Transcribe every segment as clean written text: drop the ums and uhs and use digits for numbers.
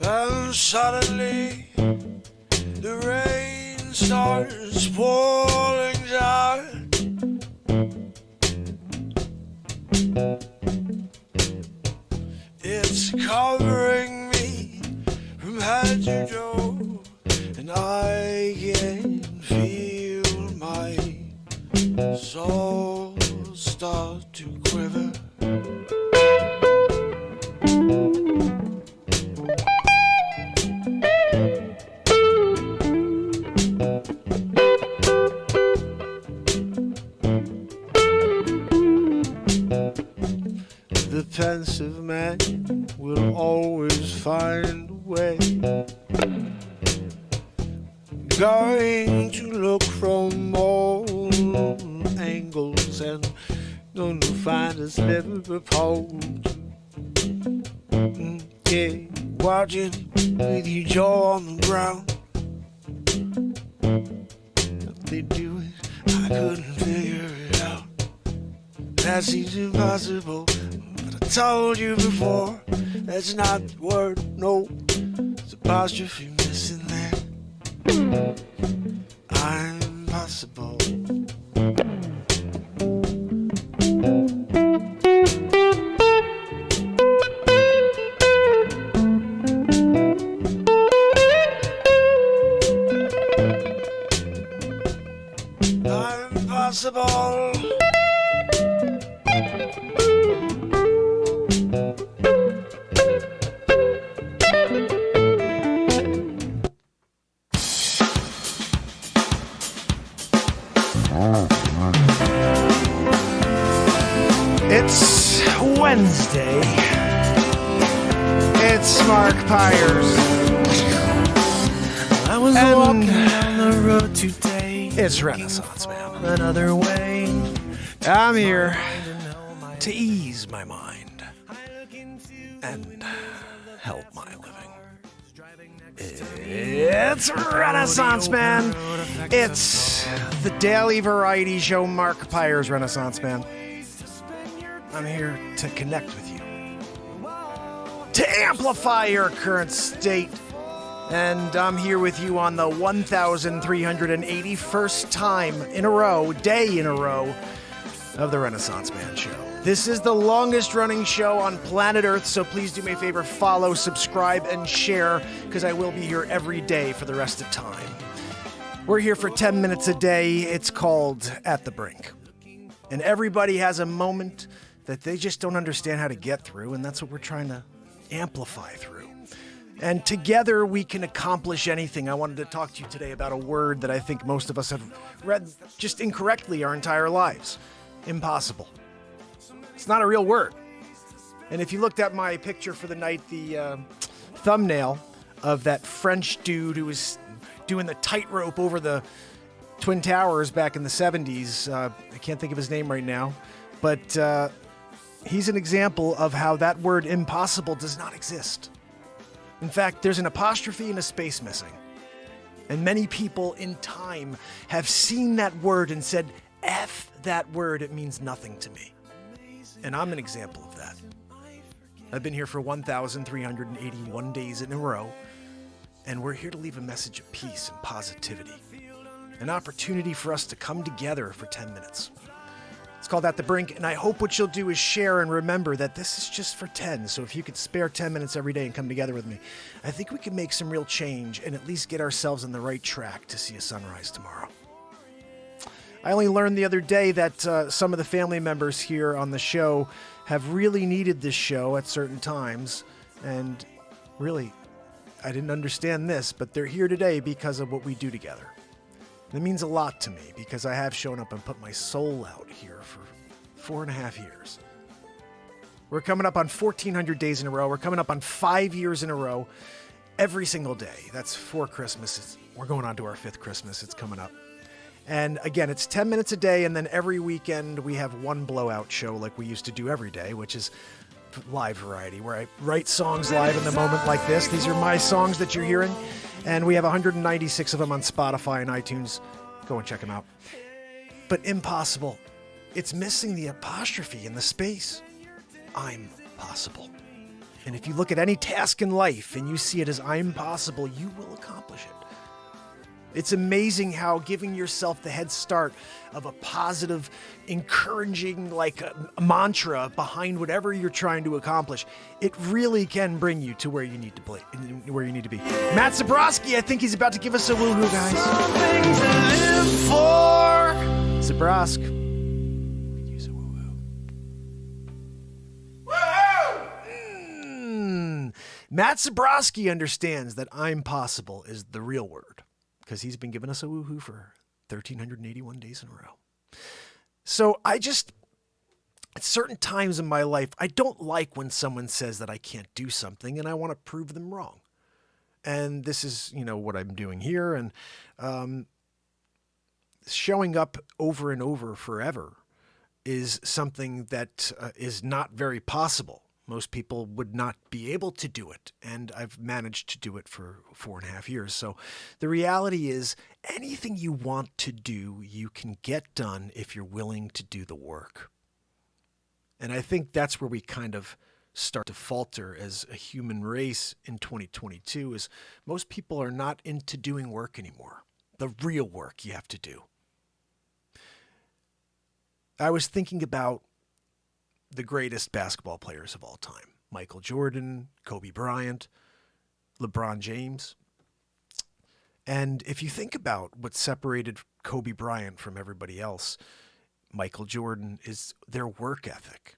And suddenly the rain starts pouring down. It's covering me from head to toe, and I can feel my soul start to quiver. The pensive man will always find a way, going to look from all angles and going to find a sliver of hope. Yeah, watching with your jaw on the ground. How they do it, I couldn't figure it out. That seems impossible. I told you before, that's not the word, no. It's apostrophe missing there. I'm impossible. I'm impossible. It's Wednesday. It's Mark Pires. I was walking down the road today. It's Renaissance Man. Another way. I'm here to ease my mind and help my living. It's Renaissance Man. It's the daily variety show Mark Pires Renaissance Man. I'm here to connect with you, to amplify your current state, and I'm here with you on the 1,381st time in a row, day in a row, of the Renaissance Man Show. This is the longest running show on planet Earth, so please do me a favor, follow, subscribe, and share, because I will be here every day for the rest of time. We're here for 10 minutes a day. It's called At the Brink. And everybody has a moment that they just don't understand how to get through, and that's what we're trying to amplify through. And together we can accomplish anything. I wanted to talk to you today about a word that I think most of us have read just incorrectly our entire lives. Impossible. It's not a real word. And if you looked at my picture for the night, the thumbnail of that French dude who was doing the tightrope over the Twin Towers back in the 70s, I can't think of his name right now, but he's an example of how that word impossible does not exist. In fact, there's an apostrophe and a space missing. And many people in time have seen that word and said, F that word, it means nothing to me. And I'm an example of that. I've been here for 1,381 days in a row, and we're here to leave a message of peace and positivity. An opportunity for us to come together for 10 minutes. It's called At the Brink, and I hope what you'll do is share and remember that this is just for 10, so if you could spare 10 minutes every day and come together with me, I think we can make some real change and at least get ourselves on the right track to see a sunrise tomorrow. I only learned the other day that some of the family members here on the show have really needed this show at certain times, and really, I didn't understand this, but they're here today because of what we do together. It means a lot to me because I have shown up and put my soul out here for 4.5 years. We're coming up on 1,400 days in a row. We're coming up on 5 years in a row every single day. That's 4 Christmases. We're going on to our 5th Christmas. It's coming up. And again, it's 10 minutes a day, and then every weekend we have one blowout show like we used to do every day, which is live variety, where I write songs live in the moment like this. These are my songs that you're hearing. And we have 196 of them on Spotify and iTunes. Go and check them out. But impossible. It's missing the apostrophe in the space. I'm possible. And if you look at any task in life and you see it as I'm possible, you will accomplish it. It's amazing how giving yourself the head start of a positive, encouraging, like a mantra behind whatever you're trying to accomplish, it really can bring you to where you need to be. Matt Zabrowski, I think he's about to give us a woohoo, guys. Something to live for. Zabrowski, use a woohoo. Matt Zabrowski understands that I'm possible is the real word, because he's been giving us a woohoo for 1,381 days in a row. So at certain times in my life, I don't like when someone says that I can't do something and I want to prove them wrong. And this is, what I'm doing here. And showing up over and over forever is something that is not very possible. Most people would not be able to do it, and I've managed to do it for 4.5 years. So the reality is anything you want to do, you can get done if you're willing to do the work. And I think that's where we kind of start to falter as a human race in 2022 is most people are not into doing work anymore. The real work you have to do. I was thinking about the greatest basketball players of all time. Michael Jordan, Kobe Bryant, LeBron James. And if you think about what separated Kobe Bryant from everybody else, Michael Jordan, is their work ethic.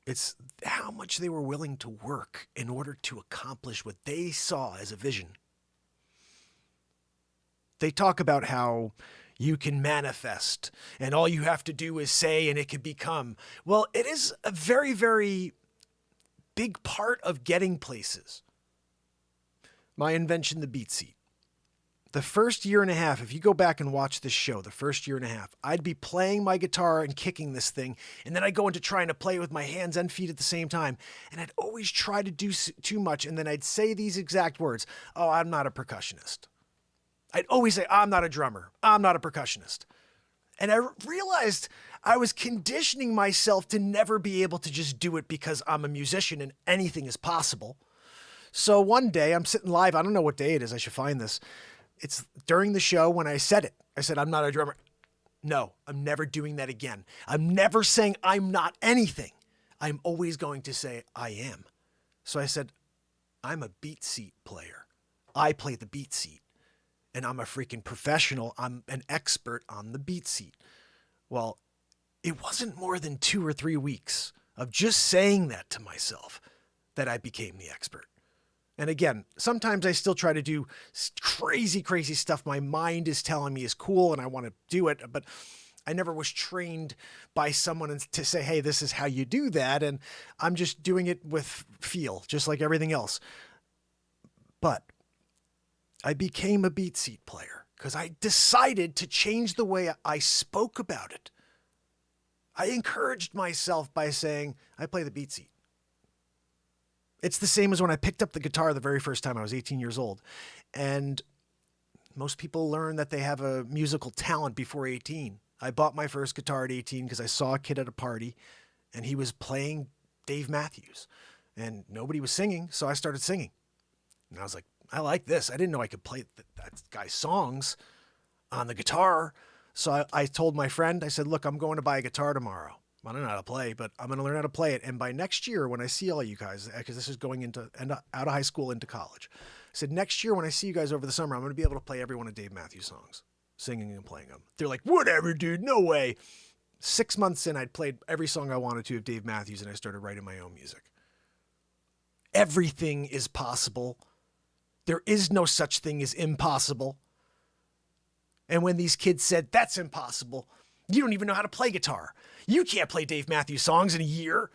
It's how much they were willing to work in order to accomplish what they saw as a vision. They talk about how you can manifest and all you have to do is say and it can become. Well, it is a very, very big part of getting places. My invention, the beat seat. The first year and a half, if you go back and watch this show, the first year and a half, I'd be playing my guitar and kicking this thing, and then I'd go into trying to play with my hands and feet at the same time, and I'd always try to do too much, and then I'd say these exact words, "Oh, I'm not a percussionist." I'd always say, "I'm not a drummer. I'm not a percussionist." And I realized I was conditioning myself to never be able to just do it because I'm a musician and anything is possible. So one day I'm sitting live. I don't know what day it is. I should find this. It's during the show when I said it. I said, "I'm not a drummer." No, I'm never doing that again. I'm never saying I'm not anything. I'm always going to say I am. So I said, "I'm a beat seat player. I play the beat seat. And I'm a freaking professional. I'm an expert on the beat seat." Well, it wasn't more than 2 or 3 weeks of just saying that to myself that I became the expert. And again, sometimes I still try to do crazy, crazy stuff my mind is telling me is cool and I want to do it. But I never was trained by someone to say, "Hey, this is how you do that." And I'm just doing it with feel, just like everything else. But I became a beat seat player because I decided to change the way I spoke about it. I encouraged myself by saying, I play the beat seat. It's the same as when I picked up the guitar the very first time. I was 18 years old. And most people learn that they have a musical talent before 18. I bought my first guitar at 18 because I saw a kid at a party and he was playing Dave Matthews and nobody was singing. So I started singing and I was like, I like this. I didn't know I could play that guy's songs on the guitar. So I told my friend, I said, "Look, I'm going to buy a guitar tomorrow. I don't know how to play, but I'm going to learn how to play it. And by next year, when I see all you guys, because this is going out of high school into college, I said, next year when I see you guys over the summer, I'm going to be able to play every one of Dave Matthews' songs, singing and playing them." They're like, "Whatever, dude. No way." 6 months in, I'd played every song I wanted to of Dave Matthews, and I started writing my own music. Everything is possible. There is no such thing as impossible. And when these kids said, "That's impossible. You don't even know how to play guitar. You can't play Dave Matthews songs in a year."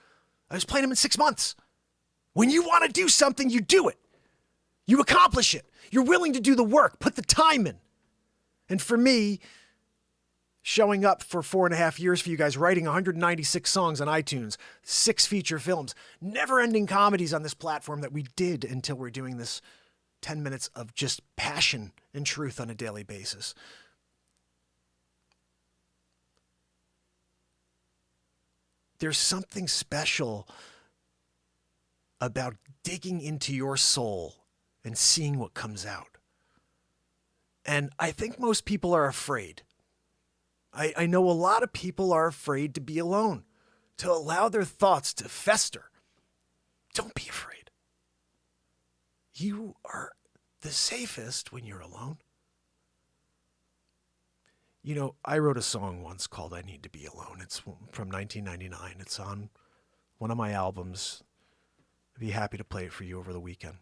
I was playing them in 6 months. When you want to do something, you do it. You accomplish it. You're willing to do the work, put the time in. And for me, showing up for 4.5 years for you guys, writing 196 songs on iTunes, 6 feature films, never-ending comedies on this platform that we did until we're doing this 10 minutes of just passion and truth on a daily basis. There's something special about digging into your soul and seeing what comes out. And I think most people are afraid. I know a lot of people are afraid to be alone, to allow their thoughts to fester. Don't be afraid. You are the safest when you're alone. You know, I wrote a song once called I Need to Be Alone. It's from 1999. It's on one of my albums. I'd be happy to play it for you over the weekend.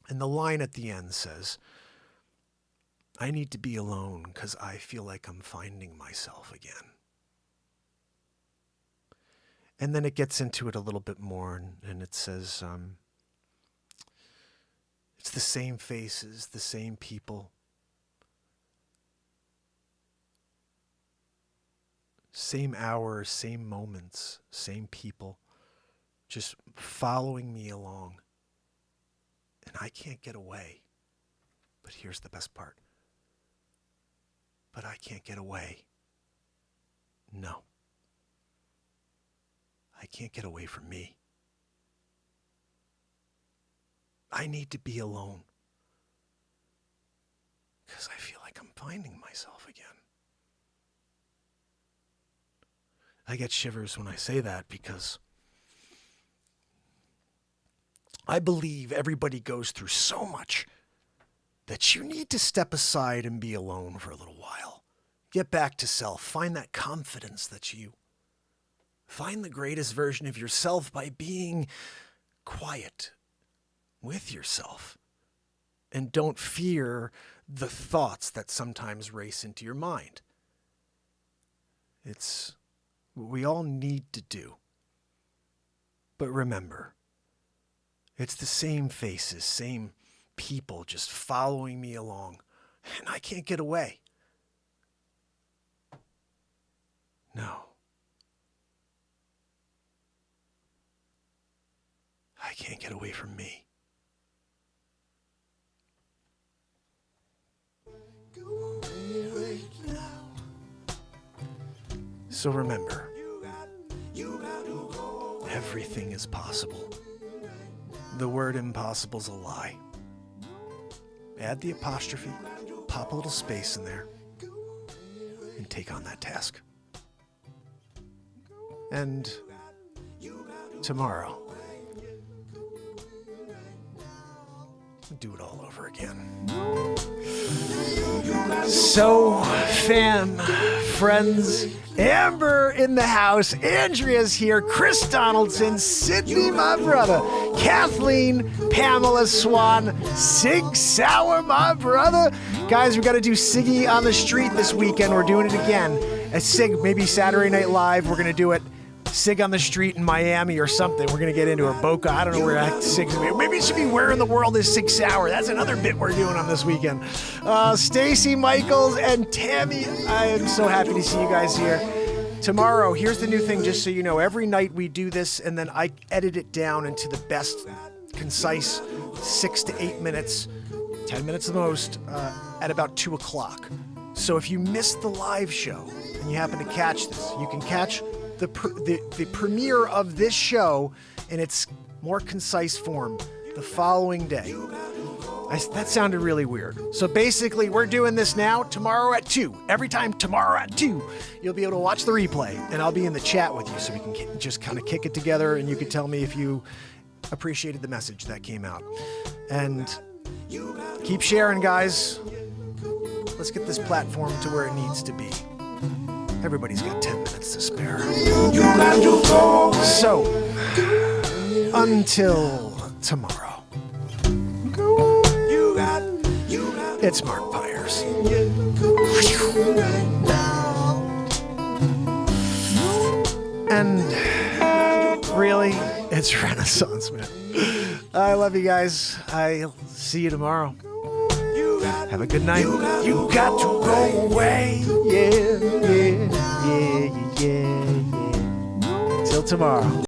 And the line at the end says, I need to be alone because I feel like I'm finding myself again. And then it gets into it a little bit more, and it says, it's the same faces, the same people. Same hours, same moments, same people, just following me along. And I can't get away. But here's the best part. But I can't get away. No. I can't get away from me. I need to be alone. Because I feel like I'm finding myself again. I get shivers when I say that because I believe everybody goes through so much that you need to step aside and be alone for a little while. Get back to self. Find that confidence that's you. Find the greatest version of yourself by being quiet with yourself. And don't fear the thoughts that sometimes race into your mind. It's what we all need to do. But remember, it's the same faces, same people just following me along. And I can't get away. No. I can't get away from me. So remember, everything is possible. The word impossible's a lie. Add the apostrophe, pop a little space in there, and take on that task. And tomorrow, do it all over again. So, fam, friends, Amber in the house, Andrea's here, Chris Donaldson, Sydney, my brother, Kathleen, Pamela Swan, Sig Sauer, my brother. Guys, we got to do Siggy on the Street this weekend. We're doing it again. At Sig, maybe Saturday Night Live, we're going to do it. Sig on the Street in Miami or something. We're going to get into her Boca. I don't know where Sig's going to be. Maybe it should be Where in the World is Sig Sauer. That's another bit we're doing on this weekend. Stacy Michaels and Tammy, I am so happy to see you guys here. Tomorrow, here's the new thing, just so you know. Every night we do this, and then I edit it down into the best, concise 6 to 8 minutes, 10 minutes the most, at about 2 o'clock. So if you missed the live show and you happen to catch this, you can catch the premiere of this show in its more concise form the following day. That sounded really weird. So basically, we're doing this now, tomorrow at 2. Every time tomorrow at 2, you'll be able to watch the replay, and I'll be in the chat with you so we can just kind of kick it together, and you can tell me if you appreciated the message that came out. And keep sharing, guys. Let's get this platform to where it needs to be. Everybody's got 10 minutes to spare. So, until tomorrow, it's Mark Pires. And really, it's Renaissance Man. I love you guys. I'll see you tomorrow. Have a good night. You got to go away. Yeah. Till tomorrow.